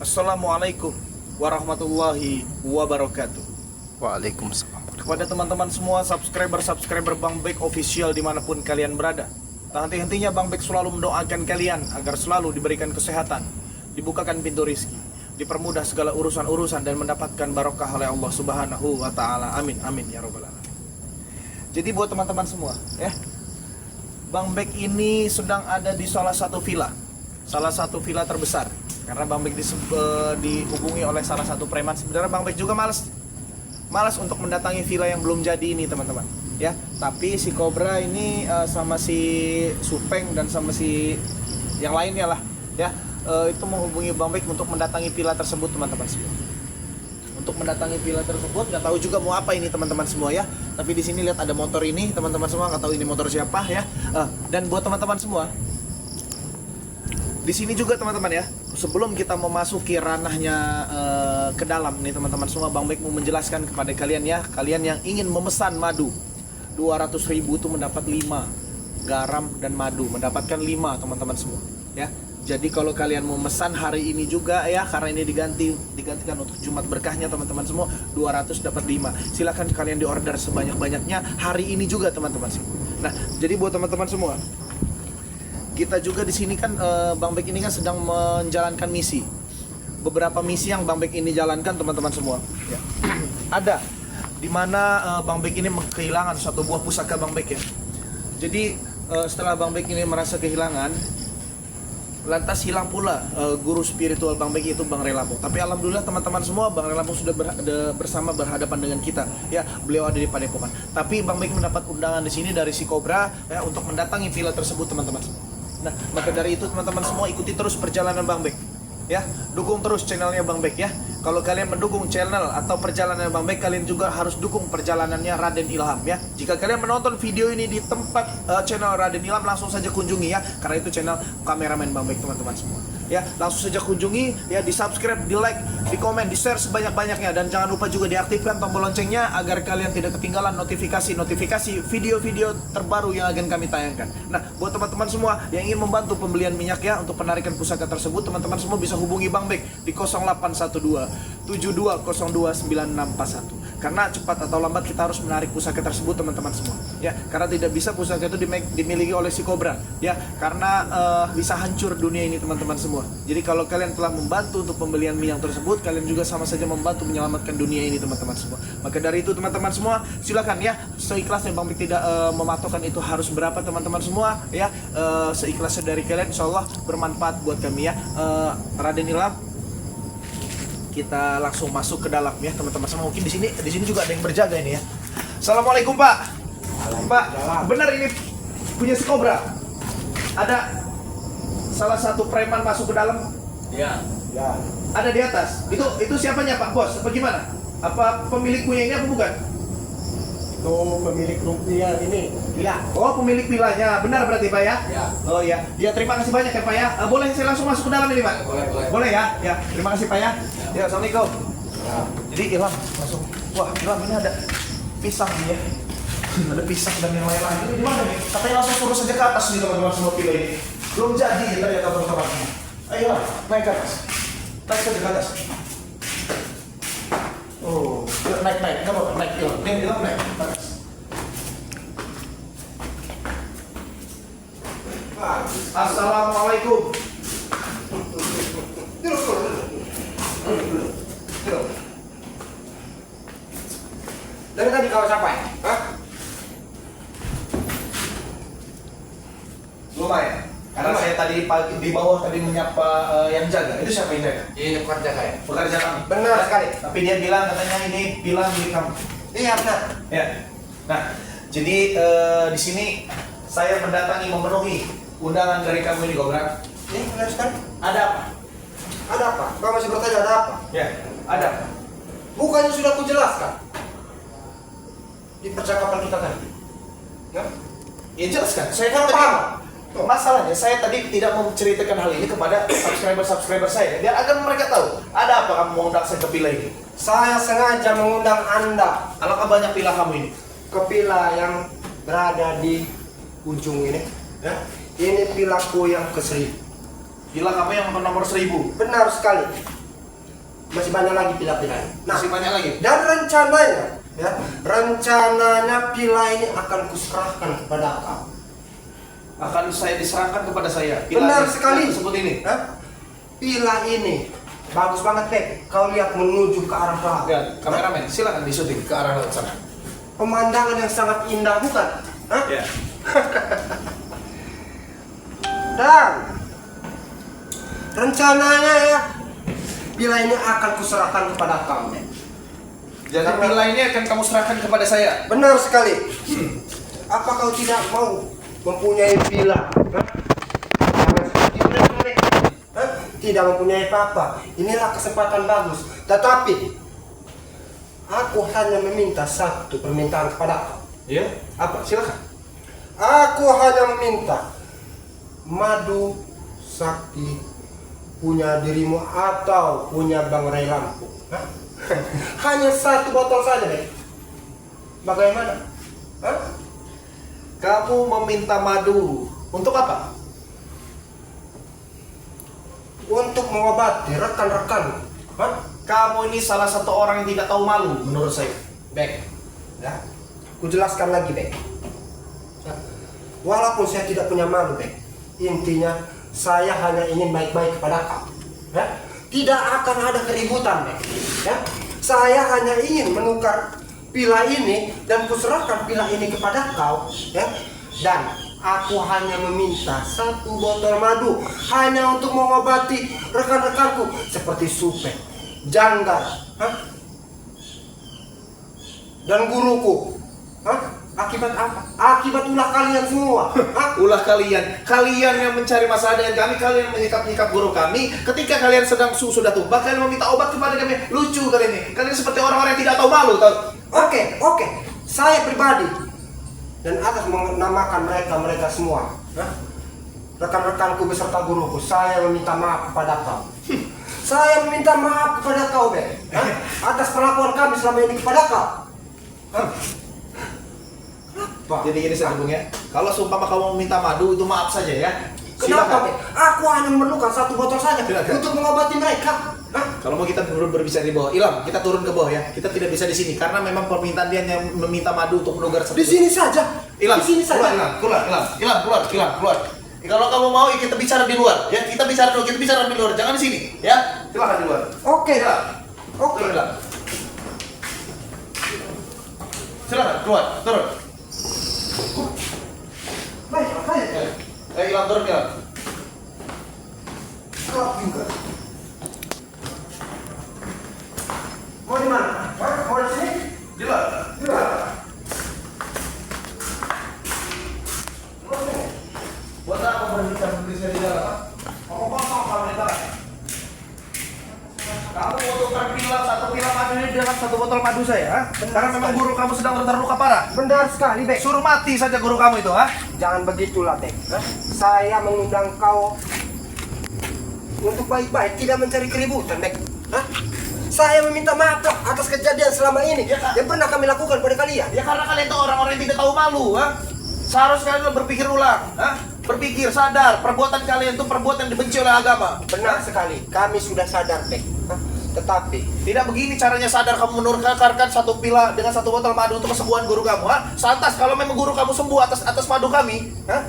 Assalamualaikum warahmatullahi wabarakatuh. Waalaikumsalam. Kepada teman-teman semua subscriber Bang Bek official dimanapun kalian berada, tak henti-hentinya Bang Bek selalu mendoakan kalian agar selalu diberikan kesehatan, dibukakan pintu rizki, dipermudah segala urusan-urusan dan mendapatkan barokah oleh Allah Subhanahu wa Ta'ala. Amin amin ya robbal alamin. Jadi buat teman-teman semua ya, Bang Bek ini sedang ada di salah satu villa terbesar. Karena Bang Bek dihubungi oleh salah satu preman. Sebenarnya Bang Bek juga malas untuk mendatangi villa yang belum jadi ini teman-teman ya. Tapi si Cobra ini sama si Supeng dan sama si yang lainnya lah ya, itu menghubungi Bang Bek untuk mendatangi villa tersebut teman-teman semua. Untuk mendatangi villa tersebut, nggak tahu juga mau apa ini teman-teman semua ya. Tapi di sini lihat ada motor ini teman-teman semua, nggak tahu ini motor siapa ya. Dan buat teman-teman semua, di sini juga teman-teman ya, sebelum kita memasuki ranahnya ke dalam nih teman-teman semua, Bang Bek mau menjelaskan kepada kalian ya, kalian yang ingin memesan madu 200.000 itu mendapat 5 garam dan madu, mendapatkan 5 teman-teman semua ya. Jadi kalau kalian mau memesan hari ini juga ya, karena ini digantikan untuk Jumat berkahnya teman-teman semua, 200 dapat 5. Silakan kalian diorder sebanyak-banyaknya hari ini juga teman-teman semua. Nah, jadi buat teman-teman semua, kita juga di sini kan Bang Bek ini kan sedang menjalankan misi. Beberapa misi yang Bang Bek ini jalankan teman-teman semua. Ya. Ada di mana Bang Bek ini kehilangan satu buah pusaka Bang Bek ya. Jadi setelah Bang Bek ini merasa kehilangan, lantas hilang pula guru spiritual Bang Bek itu Bang Relampung. Tapi alhamdulillah teman-teman semua, Bang Relampung sudah bersama berhadapan dengan kita ya. Beliau ada di Padepokan. Tapi Bang Bek mendapat undangan di sini dari si Cobra ya, untuk mendatangi villa tersebut teman-teman semua. Nah, maka dari itu teman-teman semua ikuti terus perjalanan Bang Bek ya, dukung terus channelnya Bang Bek ya. Kalau kalian mendukung channel atau perjalanan Bang Bek, kalian juga harus dukung perjalanannya Raden Ilham ya. Jika kalian menonton video ini di tempat channel Raden Ilham, langsung saja kunjungi ya, karena itu channel kameramen Bang Bek teman-teman semua ya. Langsung saja kunjungi ya, di subscribe, di like, di komen, di share sebanyak-banyaknya, dan jangan lupa juga diaktifkan tombol loncengnya agar kalian tidak ketinggalan notifikasi video-video terbaru yang akan kami tayangkan. Nah, buat teman-teman semua yang ingin membantu pembelian minyak ya, untuk penarikan pusaka tersebut, teman-teman semua bisa hubungi Bang Bek di 0812 72029641. Karena cepat atau lambat kita harus menarik pusaka tersebut teman-teman semua ya, karena tidak bisa pusaka itu dimiliki oleh si Cobra ya, karena bisa hancur dunia ini teman-teman semua. Jadi kalau kalian telah membantu untuk pembelian minyak tersebut, kalian juga sama saja membantu menyelamatkan dunia ini teman-teman semua. Maka dari itu teman-teman semua, silakan ya, seikhlasnya Bang Bek tidak mematokkan itu harus berapa teman-teman semua ya, seikhlasnya dari kalian, insyaallah bermanfaat buat kami ya. Raden Ilham, kita langsung masuk ke dalam ya teman-teman semua. Mungkin di sini juga ada yang berjaga ini ya. Assalamualaikum Pak. Pak, benar ini punya si Cobra? Ada salah satu preman masuk ke dalam? Ya. Ya. Ada di atas. Itu siapanya Pak, bos? Apa gimana? Apa pemilik punya ini apa bukan? Itu pemilik rupiah ini. Iya. Oh, pemilik villanya. Benar berarti Pak ya? Ya. Oh iya. Ya, terima kasih banyak ya Pak ya. Boleh saya langsung masuk ke dalam ini Pak? Boleh. Boleh ya? Ya, terima kasih Pak ya. Ya, Assalamualaikum. Ya. Jadi Ilham langsung. Wah, Ilham ini ada pisang nih ya. Ada pisang dan yang lain-lain. Ini di mana nih? Katanya langsung turun saja ke atas nih teman-teman semua villa ini. Belum jadi ya ternyata teman-teman. Ayo lah, naik ke atas. Naik saja ke atas. Oh, naik. Enggak apa-apa, naik Ilham. Ilham naik ke atas. Assalamualaikum. Dari tadi kau siapa ya? Hah? Lumayan. Karena saya tadi pagi di bawah tadi menyapa yang jaga. Itu siapa yang jaga? Ini pekerja saya. Pekerja kami. Benar sekali. Tapi dia bilang katanya ini bilang milik kamu. Iya benar. Ya. Nah, jadi di sini saya mendatangi memenuhi undangan dari kamu ini, Cobra. Ini benar sekali. Ada apa? Ada apa? Kau masih bertanya ada apa? Ya, ada apa? Bukannya sudah aku jelaskan di percakapan kita tadi. Ya? Ya jelaskan. Saya Kau kan tadi paham? masalahnya saya tadi tidak menceritakan hal ini kepada subscriber saya biar agar mereka tahu ada apa kamu mengundang saya ke villa ini. Saya sengaja mengundang Anda Alangkah banyak villa kamu ini. ke villa yang berada di ujung ini. Ya? Ini villaku yang ke-1000. Villa kamu yang nomor 1000. Benar sekali. masih banyak lagi pila-pila. Nah, Masih banyak lagi. dan rencananya pila ini akan kuserahkan kepada kau. Akan saya diserahkan kepada saya. Benar Pila sekali. Seperti ini. Hah? Pila ini bagus banget, Bek. Kau lihat menuju ke arah laut. Ya, kameramen, silakan disuting ke arah laut sana. Pemandangan yang sangat indah, bukan? Hah? Ya. Dan rencananya ya, pila ini akan kuserahkan kepada kau, Bek. Jadi pila ini akan kamu serahkan kepada saya. Benar sekali. Apa kau tidak mau mempunyai pila? Hah? Jangan seperti mereka, Bek. Hah? Tidak mempunyai apa-apa. Inilah kesempatan bagus. Tetapi aku hanya meminta satu permintaan kepada kau. Ya. Apa? Silakan. Aku hanya meminta madu sakti punya dirimu atau punya Bang Ray Lampung. Hah? Hanya satu botol saja, Bek. Bagaimana? Hah? Kamu meminta madu untuk apa? Untuk mengobati rekan-rekan. Hah? Kamu ini salah satu orang yang tidak tahu malu menurut saya. Bek, ya, ku jelaskan lagi, Bek. Ya, walaupun saya tidak punya malu, Bek, intinya saya hanya ingin baik-baik kepada kau. Ya, tidak akan ada keributan, Bek. Ya, saya hanya ingin menukar pila ini dan kuserahkan pila ini kepada kau. Ya, dan aku hanya meminta satu botol madu hanya untuk mengobati rekan-rekanku seperti Supe, Janggar, hah? Dan guruku. Hah? Akibat apa? Akibat ulah kalian semua. Hah? Ulah kalian yang mencari masalah dengan kami, kalian menyikap-nyikap guru kami. Ketika kalian sedang sudah tumbang, kalian meminta obat kepada kami. Lucu kalian ini. Kalian seperti orang-orang yang tidak tahu malu, tahu? Oke. Saya pribadi dan atas menamakan mereka semua, hah? Rekan-rekanku beserta guruku, saya meminta maaf kepada kau. Saya meminta maaf kepada kau, Bek. Hah? Atas perlakuan kami selama ini kepada kau. Hah? Kenapa? Jadi gini sambung ya. Kalau seumpama kamu meminta madu itu maaf saja ya. Kenapa, Bek? Aku hanya memerlukan satu botol saja Silakan. untuk mengobati mereka. Hah? Kalau mau kita berbicara di bawah, Ilham, kita turun ke bawah ya. Kita tidak bisa di sini karena memang permintaan dia yang meminta madu untuk menugar satu. Di sini saja. Ilham, Di sini saja. keluar. Kalau kamu mau ya kita bicara di luar ya. Kita bicara di luar, jangan di sini ya. Silakan di luar. Oke. Silakan. Oke. Turun, Ilham. Silakan keluar, turun. Baik. Ilham turun, Ilham. Kelap juga. Mau di mana? Hah? Mau di sini? Di luar. Buat apa berbicara di dalam? Kamu kosong kalau di dalam. Kamu mau tukar pila satu pila madu ini dengan satu botol madu saya, ha? Karena memang guru kamu sedang terluka parah. Benar sekali, Bek. Suruh mati saja guru kamu itu, ha? Jangan begitulah, Bek. Hah? Saya mengundang kau untuk baik-baik, tidak mencari keributan, Bek. Hah? Saya meminta maaf atas kejadian selama ini Ya, Kak. yang pernah kami lakukan pada kalian. Ya karena kalian itu orang-orang yang tidak tahu malu, ha? Seharusnya kalian berpikir ulang, ha? Berpikir, sadar, perbuatan kalian itu perbuatan yang dibenci oleh agama. Benar sekali, kami sudah sadar, Bek. Hah? Tetapi Tidak begini caranya sadar kamu menukarkan satu pila dengan satu botol madu untuk kesembuhan guru kamu, ha? Santas kalau memang guru kamu sembuh atas madu kami, ha?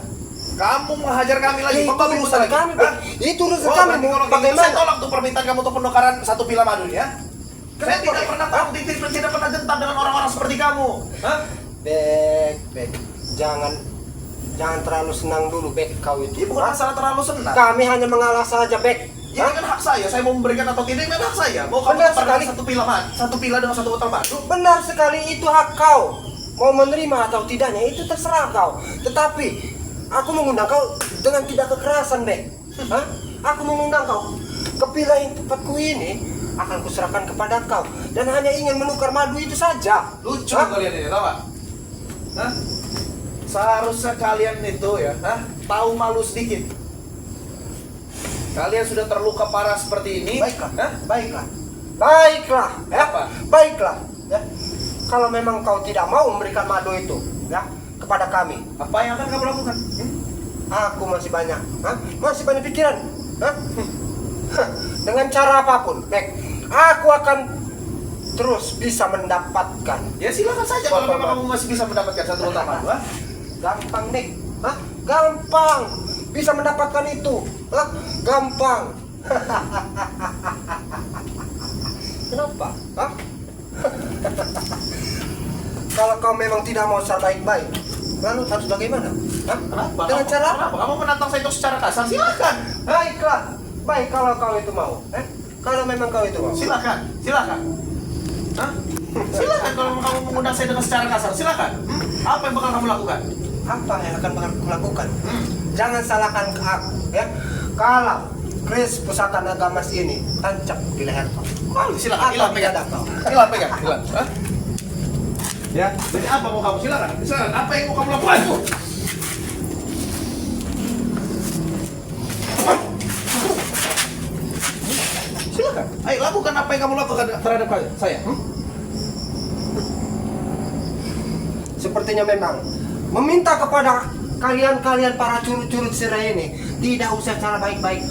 Kamu menghajar kami lagi, itu membabi urusan lagi, kami, ha? Bek. Itu urusan Oh, kami, berarti kalau Bek. gitu saya Bagaimana? tolak tuh permintaan kamu untuk penukaran satu pila madu ini, ya. Saya Kenapa, tidak Bek? pernah tahu titik dan tidak pernah gentar dengan orang-orang seperti kamu, ha? Bek. Jangan terlalu senang dulu, Bek. Kau Ini itu. bukan Hah? masalah terlalu senang. Kami hanya mengalah saja, Bek. Ini Hah? kan hak saya mau memberikan atau tidak, ini kan hak saya. Mau kamu Benar tukarkan sekali. satu pila dengan satu botol madu. Benar sekali, itu hak kau. Mau menerima atau tidaknya itu terserah kau. Tetapi aku mengundang kau dengan tidak kekerasan, Bek. Hah? Aku mengundang kau ke pila yang tempatku ini akan kuserahkan kepada kau dan hanya ingin menukar madu itu saja. Lucu Hah? kalian ini, tahu nggak? Hah? Seharusnya kalian itu ya, hah? Tahu malu sedikit. Kalian sudah terluka parah seperti ini. Baiklah, hah? baiklah, ya. Apa? Baiklah, ya. Kalau memang kau tidak mau memberikan madu itu, ya, kepada kami, Apa yang akan kamu lakukan? aku masih banyak pikiran, hah? Dengan cara apapun, Bek, aku akan terus bisa mendapatkan. Ya silakan saja kalau memang kamu masih bisa mendapatkan satu utama. Wah, Gampang nih, hah? Gampang bisa mendapatkan itu, hah? Gampang. Kenapa? Hah? Kalau kau memang tidak mau secara baik-baik, lalu harus bagaimana? Hah? kenapa? Dengan cara apa? Kenapa? Kamu menantang saya itu secara kasar? Silakan. Baiklah, baik kalau kau itu mau. Kalau memang kau itu mau. Silakan. Silakan. Hah? Silakan kalau kamu mengundang saya dengan secara kasar. Silakan. Apa yang bakal kamu lakukan? Apa yang akan aku lakukan? Jangan salahkan aku, ya. Kalau Kris pusaka naga emas ini tancap di leher kau. Silakan. Hilang pegang. Hilang pegang. Hilang. Hah? Ya. Jadi apa mau kamu? Silakan. Silakan. Apa yang mau kamu lakukan? Silakan. Ayo lakukan apa yang kamu lakukan terhadap saya. Sepertinya memang meminta kepada kalian para curut-curut serai ini tidak usah cara baik-baik.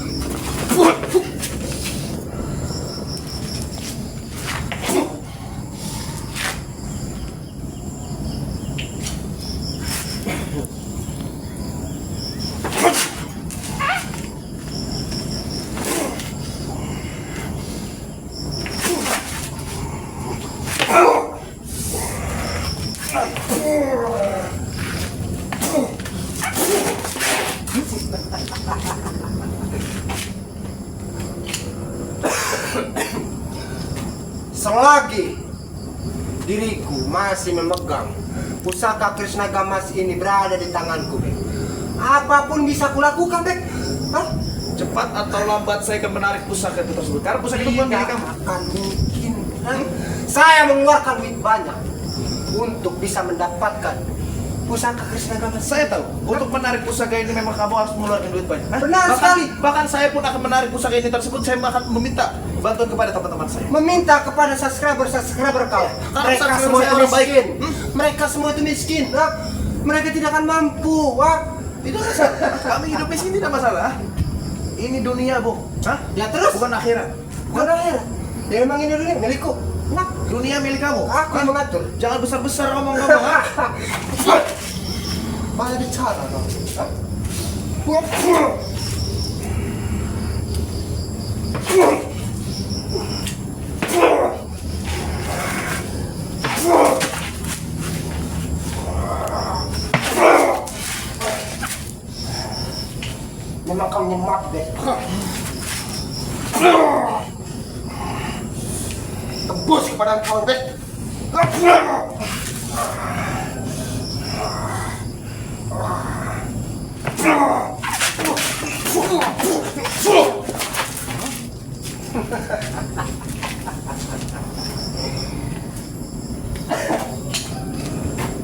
Selagi diriku masih memegang pusaka Krishna Gamas ini berada di tanganku, Bek, apapun bisa kulakukan, Bek. Hah? Cepat atau lambat saya akan menarik pusaka itu tersebut. Karena pusaka itu bukan milik Tidak kamu. akan mungkin. Hah? Saya mengeluarkan duit banyak untuk bisa mendapatkan pusaka Krishna Gamas. Saya tahu, untuk menarik pusaka ini memang kamu harus mengeluarkan duit banyak. Hah? Benar bahkan, sekali. Bahkan saya pun akan menarik pusaka ini tersebut. Saya akan meminta bantuan kepada teman-teman saya. Meminta kepada subscriber kau. Karena Mereka subscriber semua saya itu orang baik. miskin. Mereka semua itu miskin. Hah? Mereka tidak akan mampu. Hah? Tidak masalah. Kami hidup di sini tidak masalah. Ini dunia, Bu. Hah? Ya terus? Bukan akhirat. Bukan akhir. Ya memang ini dunia milikku. Nah, Dunia milik kamu. aku yang mengatur. Jangan besar-besar ngomong-ngomong. Hah? Banyak bicara kau. Hah? Memang kau nyemat, Bek. Tembus kepada kau, Bek.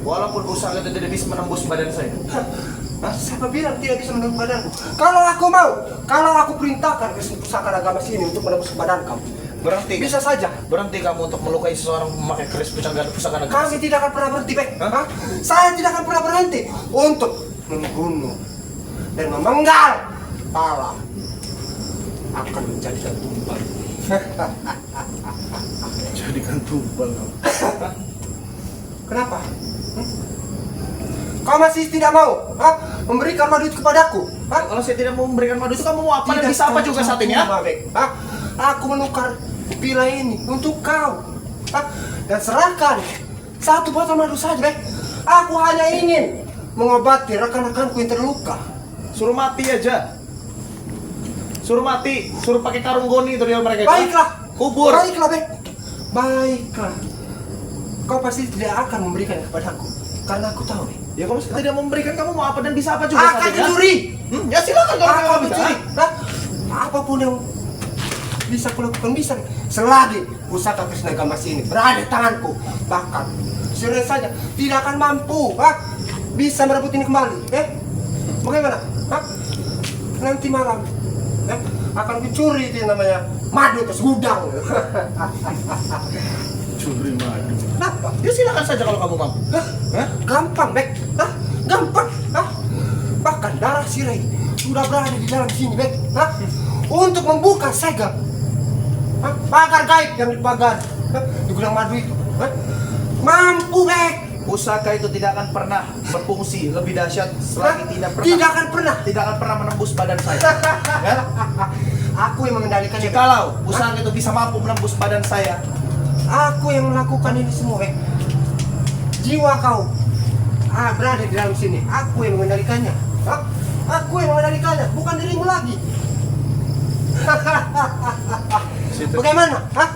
Walaupun pusaka itu tidak bisa menembus badan saya. Siapa bilang tidak bisa menembus badanku? Kalau aku mau, kalau aku perintahkan ke pusaka naga emas ini untuk menembus badan kamu, Berhenti. bisa saja. Berhenti kamu untuk melukai seseorang memakai keris pusaka naga. Kami tidak akan pernah berhenti, Bek. Hah? Hah? Saya tidak akan pernah berhenti untuk membunuh dan memenggal pala akan menjadikan tumbal. Jadikan tumbal kamu. Kenapa? Kau masih tidak mau, hah? Memberikan madu itu kepadaku? Hah? Kalau saya tidak mau memberikan madu itu, kamu mau apa dan bisa apa juga saat ini, ya? Hah? Aku menukar pila ini untuk kau, hah? Dan serahkan satu botol madu saja, Bek. Aku hanya ingin mengobati rekan-rekanku yang terluka. Suruh mati aja. Suruh mati, suruh pakai karung goni itu dia mereka. Baiklah, Kubur. Baiklah, Bek. Baiklah. Kau pasti tidak akan memberikan kepadaku, karena aku tahu, Bek. Ya kamu tidak memberikan, kamu mau apa dan bisa apa juga Akan saat ini, ya? mencuri. Ya silakan kalau Akan kamu bisa. mencuri. Hah? Apapun yang bisa kulakukan bisa, selagi pusaka Krishna Gamas ini berada di tanganku, bahkan serius saja tidak akan mampu, bisa merebut ini kembali. Bagaimana? Nanti malam, akan dicuri itu yang namanya madu atau segudang. Curi madu. Kenapa? Ya silakan saja kalau kamu mampu. Gampang, Bek. Gampang. Bahkan darah Sirai sudah berada di dalam sini, Bek. Untuk membuka segel Hah? Pagar gaib yang dipagar. Hah? Di gudang madu itu. Hah? Mampu, Bek. Pusaka itu tidak akan pernah berfungsi lebih dahsyat selagi Tidak akan pernah. tidak akan pernah menembus badan saya. Ya? Aku yang mengendalikannya. Bek. Jikalau pusaka itu bisa mampu menembus badan saya, Aku yang melakukan ini semua, Bek. Jiwa kau berada di dalam sini. Aku yang mengendalikannya. Hah? Aku yang mengendalikannya, bukan dirimu lagi. Bagaimana? Hah?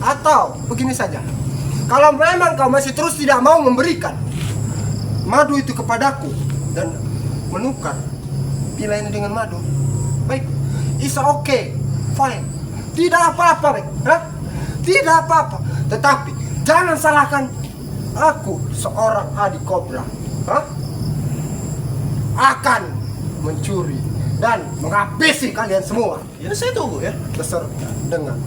Atau begini saja. Kalau memang kau masih terus tidak mau memberikan madu itu kepadaku dan menukar pila ini dengan madu, baik, it's okay, fine, tidak apa-apa, baik, hah? Tidak apa-apa. Tetapi jangan salahkan aku, seorang adik kobra, hah? Akan mencuri dan menghabisi kalian semua. ya saya tunggu ya. Beserta dengan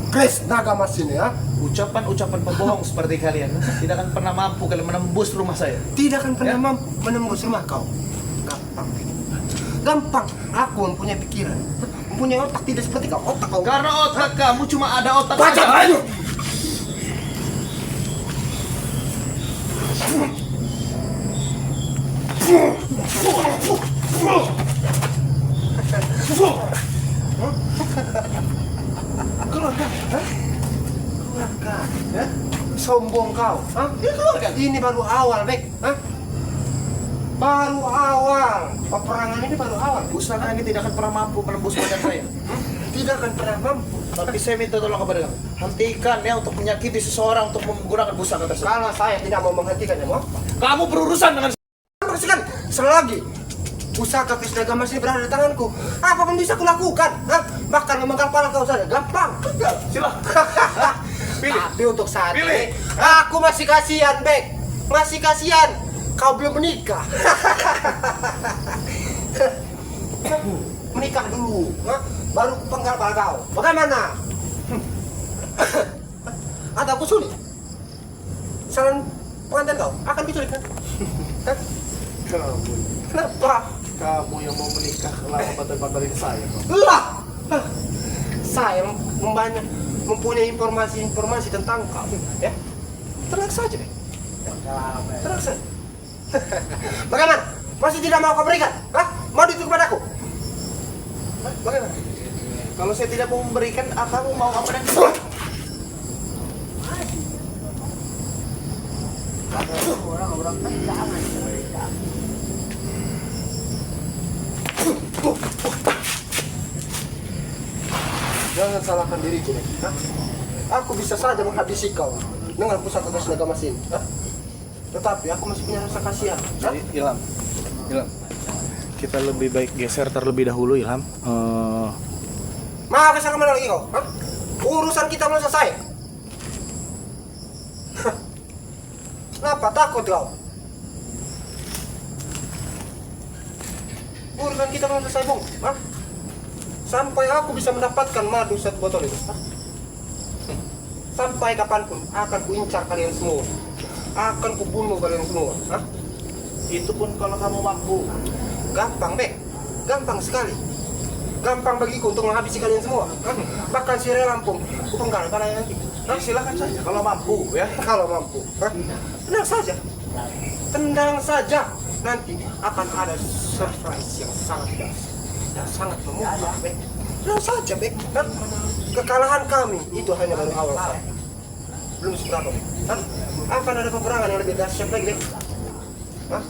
Kris Naga Mas ini, ya. Ucapan-ucapan pembohong seperti kalian tidak akan pernah mampu kalian menembus rumah saya. Tidak akan pernah Ya. mampu menembus rumah kau. Gampang. Gampang. Aku mempunyai pikiran, mempunyai otak, tidak seperti kau. Otak kau. Karena otak kamu cuma ada otak Baca saja. ayo. Keluarga, hah? Keluarga, ya? Sombong kau, hah? Ya keluarga. Ini baru awal, Bek, hah? Baru awal. Peperangan ini baru awal. Pusaka ini tidak akan pernah mampu menembus badan saya. Tidak akan pernah mampu. Tapi saya minta tolong kepada kamu, hentikan ya untuk menyakiti seseorang untuk menggunakan pusaka tersebut. Kalau saya tidak mau menghentikannya, mau? Kamu berurusan dengan Sekali, selagi pusaka Kris Naga Mas ini berada di tanganku, apa pun bisa kulakukan, hah? Bahkan memenggal kepala kau saja, gampang. silakan. Pilih. Tapi untuk saat Pilih. ini, aku masih kasihan, Bek. Masih kasihan. Kau belum menikah. Menikah dulu, hah? Baru penggal kepala kau. Bagaimana? Ada aku sulit. Saran pengantin kau akan diculik kan? Hah? Kenapa? Kamu yang mau menikah lama batal-batalin saya. Lah, saya mempunyai informasi tentang kamu, ya. Tenang saja, Bek. Tenang saja. Bagaimana? Masih tidak mau kau berikan? Hah? Mau itu kepadaku? Hah? Bagaimana? Kalau saya tidak mau memberikan, kamu mau apa dan Orang-orang kan jangan berikan. Jangan salahkan diriku, Bek. Hah? Aku bisa saja menghabisi kau dengan pusaka Kris Naga Mas ini. Hah? Tetapi aku masih punya rasa kasihan. Hah? Jadi, Ilham, kita lebih baik geser terlebih dahulu, Ilham. Mau kesana kemana lagi kau? Hah? Urusan kita belum selesai. Hah? Kenapa takut kau? Urusan kita belum selesai, Bung. Hah? Sampai aku bisa mendapatkan madu 1 botol itu. Hah? Sampai kapanpun akan kuincar kalian semua. Akan kubunuh kalian semua. Hah? Itu pun kalau kamu mampu. Gampang, Bek. Gampang sekali. Gampang bagiku untuk menghabisi kalian semua. Hah? Bahkan si Relam pun kupenggal kalian nanti. Ya, silakan saja kalau mampu ya. Kalau mampu. Hah? Tenang saja. Tenang saja. Nanti akan ada surprise yang sangat dahsyat. Yang sangat memukau, Bek. Tenang saja, Bek. Hah? Kekalahan kami itu hanya baru awal saja. Belum seberapa, Bek. Hah? Akan ada peperangan yang lebih dahsyat lagi, Bek. Hah?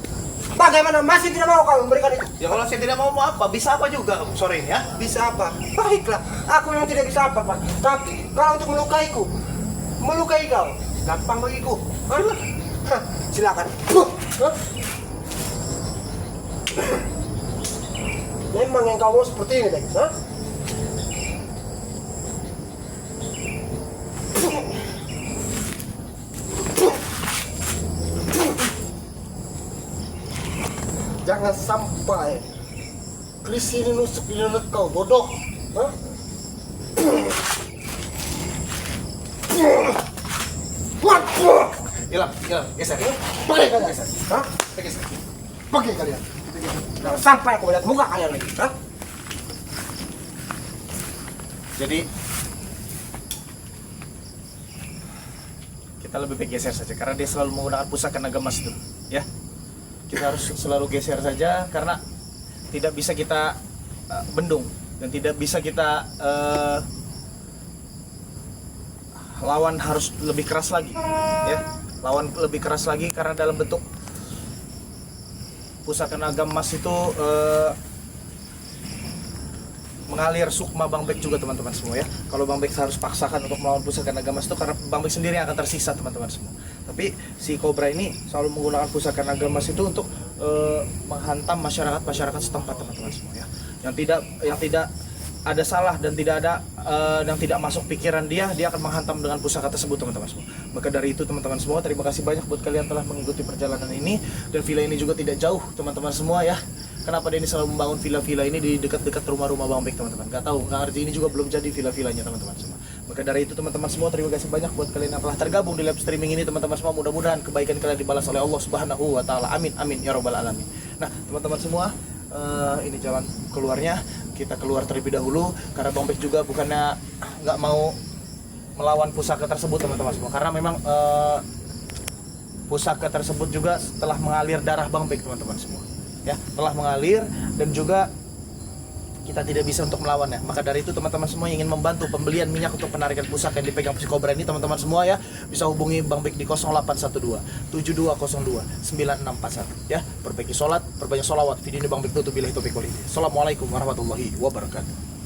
Bagaimana masih tidak mau kau memberikan itu? Ya kalau saya tidak mau apa, bisa apa juga sore ini ya? Bisa apa? Baiklah, aku memang tidak bisa apa, Pak. Tapi kalau untuk melukaiku, melukai kau, gampang bagiku. Hah? Hah, silakan. Hah? Memang yang kau mau seperti ini, Bek. Hah? Jangan sampai Kris ini nusuk di dalam kau, bodoh. Hah? Ilham, geser. Pergi kalian. Hah? Geser. Pergi kalian. Jangan sampai aku lihat muka kalian lagi. Hah? Jadi kita lebih baik geser saja karena dia selalu menggunakan pusaka naga emas itu, ya. Kita harus selalu geser saja karena tidak bisa kita bendung dan tidak bisa kita lawan, harus lebih keras lagi, ya. Lawan lebih keras lagi karena dalam bentuk pusaka naga emas itu mengalir sukma Bang Bek juga teman-teman semua, ya. Kalau Bang Bek harus paksakan untuk melawan pusaka naga emas itu karena Bang Bek sendiri yang akan tersisa teman-teman semua. Tapi si Cobra ini selalu menggunakan pusaka naga emas itu untuk menghantam masyarakat setempat teman-teman semua, ya. Yang tidak ada salah dan tidak ada yang tidak masuk pikiran dia akan menghantam dengan pusaka tersebut teman-teman semua. Maka dari itu teman-teman semua, terima kasih banyak buat kalian telah mengikuti perjalanan ini, dan villa ini juga tidak jauh teman-teman semua, ya. Kenapa dia ini selalu membangun villa-villa ini di dekat-dekat rumah-rumah Bang Bek teman-teman? Gak tahu, nggak ngerti, ini juga belum jadi villa-villanya teman-teman semua. Maka dari itu teman-teman semua, terima kasih banyak buat kalian yang telah tergabung di live streaming ini teman-teman semua. Mudah-mudahan kebaikan kalian dibalas oleh Allah Subhanahu wa taala. Amin amin ya rabbal alamin. Nah, teman-teman semua, ini jalan keluarnya. Kita keluar terlebih dahulu karena Bang Bek juga bukannya nggak mau melawan pusaka tersebut teman-teman semua, karena memang pusaka tersebut juga setelah mengalir darah Bang Bek teman-teman semua, ya, telah mengalir dan juga kita tidak bisa untuk melawannya. Maka dari itu teman-teman semua yang ingin membantu pembelian minyak untuk penarikan pusaka yang dipegang si Cobra ini teman-teman semua, ya, bisa hubungi Bang Bek di 0812 7202 9641, ya. Perbaiki sholat, perbanyak sholawat. Video ini Bang Bek tutup, billahi taufiq wal hidayah. Assalamualaikum warahmatullahi wabarakatuh.